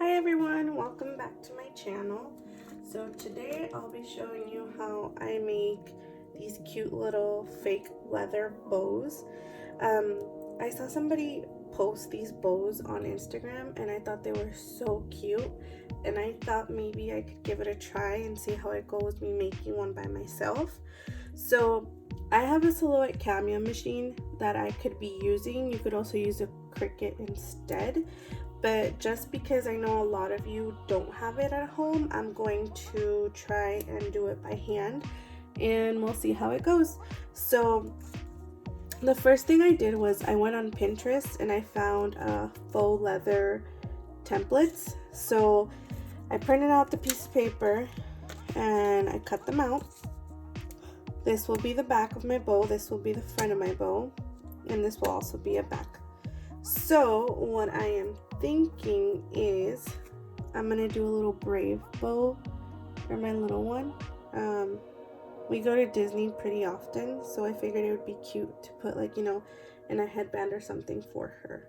Hi everyone, welcome back to my channel. So today I'll be showing you how I make these cute little fake leather bows. I saw somebody post these bows on Instagram and I thought they were so cute, and I thought maybe I could give it a try and see how it goes me making one by myself. So I have a silhouette cameo machine that I could be using. You could also use a Cricut instead, but just because I know a lot of you don't have it at home, I'm going to try and do it by hand and we'll see how it goes. So the first thing I did was I went on Pinterest and I found faux leather templates. So I printed out the piece of paper and I cut them out. This will be the back of my bow, this will be the front of my bow, and this will also be a back. So what I am thinking is I'm gonna do a little brave bow for my little one. We go to Disney pretty often, so I figured it would be cute to put, like, in a headband or something for her.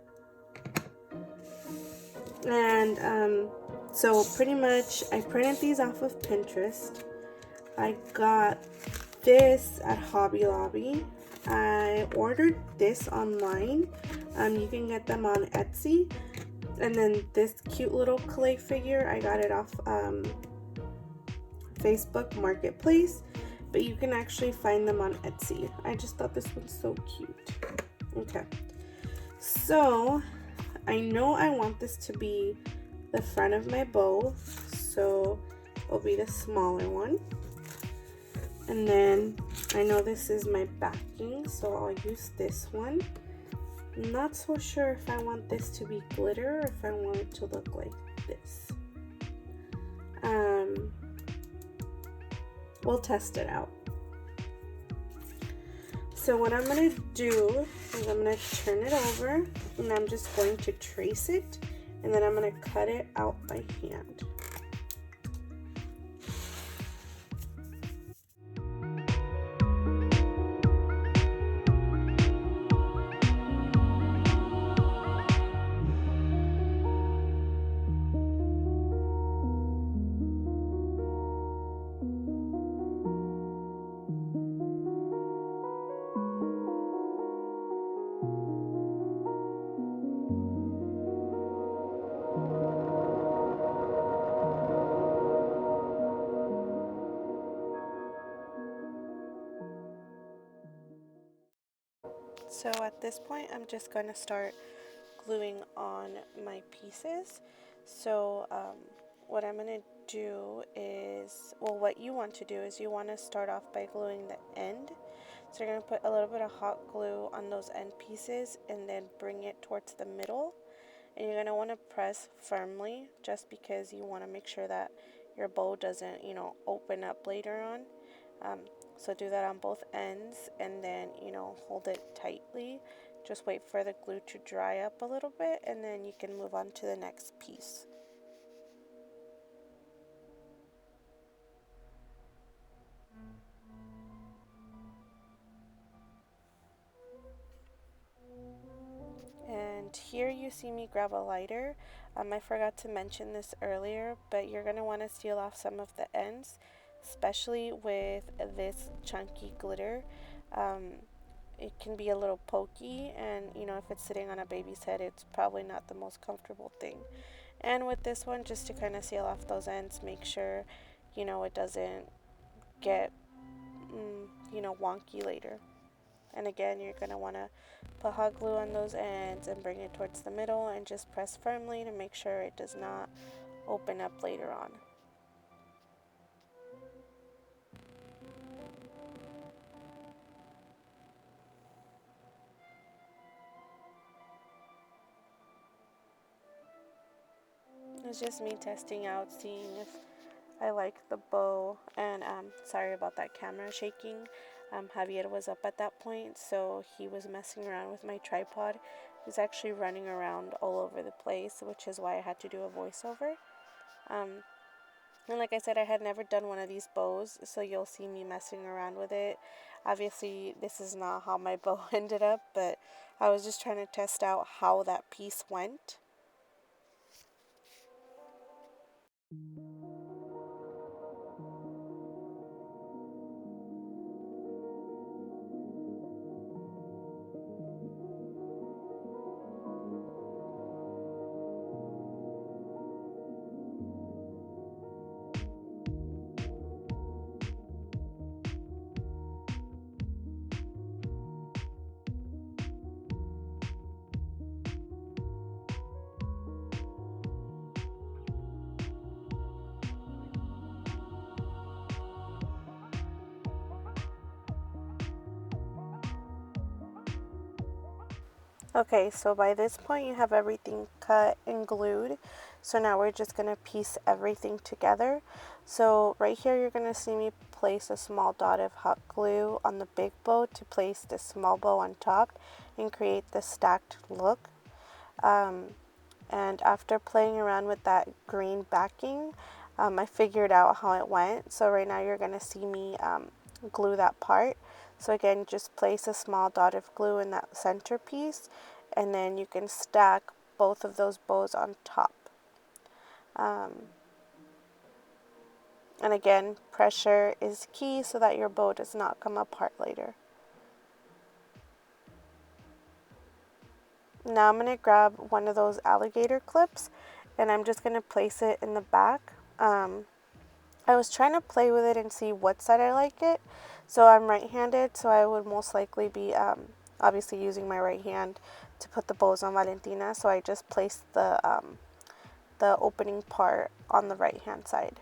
And so pretty much I printed these off of Pinterest. I got this at Hobby Lobby. I ordered this online. You can get them on Etsy. And then this cute little clay figure, I got it off Facebook Marketplace, but you can actually find them on Etsy. I just thought this one's so cute. Okay, so I know I want this to be the front of my bow, so it'll be the smaller one. And then I know this is my backing, so I'll use this one. I'm not so sure if I want this to be glitter or if I want it to look like this. We'll test it out. So what I'm going to do is I'm going to turn it over and I'm just going to trace it, and then I'm going to cut it out by hand. So at this point, I'm just going to start gluing on my pieces. So what I'm going to do is, well, what you want to do is you want to start off by gluing the end. So you're going to put a little bit of hot glue on those end pieces and then bring it towards the middle. And you're going to want to press firmly, just because you want to make sure that your bow doesn't, open up later on. So do that on both ends, and then, hold it tightly. Just wait for the glue to dry up a little bit, and then you can move on to the next piece. And here you see me grab a lighter. I forgot to mention this earlier, but you're going to want to seal off some of the ends, especially with this chunky glitter. It can be a little pokey, and if it's sitting on a baby's head, it's probably not the most comfortable thing. And with this one, just to kind of seal off those ends, make sure it doesn't get wonky later. And again, you're going to want to put hot glue on those ends and bring it towards the middle and just press firmly to make sure it does not open up later on. It's just me testing out, seeing if I like the bow. And sorry about that camera shaking. Javier was up at that point, so he was messing around with my tripod. He was actually running around all over the place, which is why I had to do a voiceover. And like I said, I had never done one of these bows, so you'll see me messing around with it. Obviously, this is not how my bow ended up, but I was just trying to test out how that piece went. Okay, so by this point you have everything cut and glued. So now we're just going to piece everything together. So right here you're going to see me place a small dot of hot glue on the big bow to place this small bow on top and create the stacked look. And after playing around with that green backing, I figured out how it went. So right now you're going to see me glue that part. So again, just place a small dot of glue in that center piece, and then you can stack both of those bows on top. And again, pressure is key so that your bow does not come apart later. Now I'm going to grab one of those alligator clips, and I'm just going to place it in the back. I was trying to play with it and see what side I like it. So I'm right-handed, so I would most likely be obviously using my right hand to put the bows on Valentina. So I just placed the opening part on the right-hand side.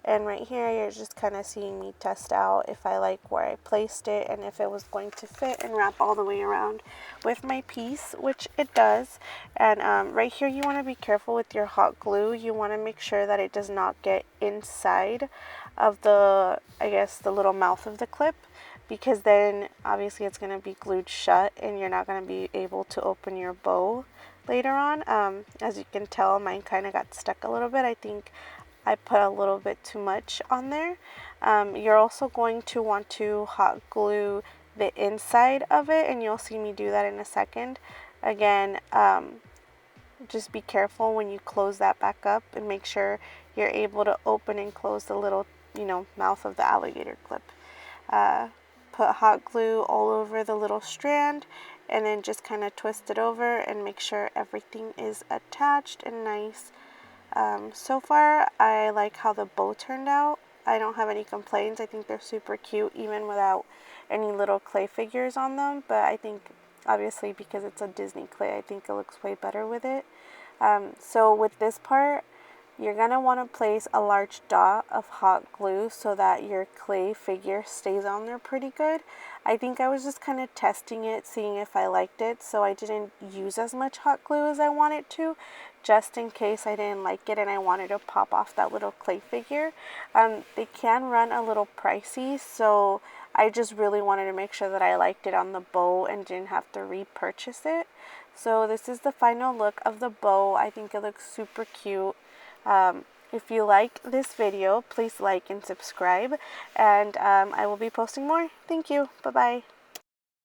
And right here, you're just kind of seeing me test out if I like where I placed it and if it was going to fit and wrap all the way around with my piece, which it does. And right here, you want to be careful with your hot glue. You want to make sure that it does not get inside of the, I guess, the little mouth of the clip, because then obviously it's going to be glued shut and you're not going to be able to open your bow later on. As you can tell, mine kind of got stuck a little bit. I think I put a little bit too much on there. You're also going to want to hot glue the inside of it, and you'll see me do that in a second. Again, just be careful when you close that back up and make sure you're able to open and close the little, mouth of the alligator clip. Put hot glue all over the little strand, and then just kind of twist it over and make sure everything is attached and nice. So far, I like how the bow turned out. I don't have any complaints. I think they're super cute even without any little clay figures on them. But I think, obviously, because it's a Disney clay, I think it looks way better with it. So with this part, you're going to want to place a large dot of hot glue so that your clay figure stays on there pretty good. I think I was just kind of testing it, seeing if I liked it, so I didn't use as much hot glue as I wanted to, just in case I didn't like it and I wanted to pop off that little clay figure. They can run a little pricey, so I just really wanted to make sure that I liked it on the bow and didn't have to repurchase it. So this is the final look of the bow. I think it looks super cute. If you like this video, please like and subscribe, and I will be posting more. Thank you. Bye-bye.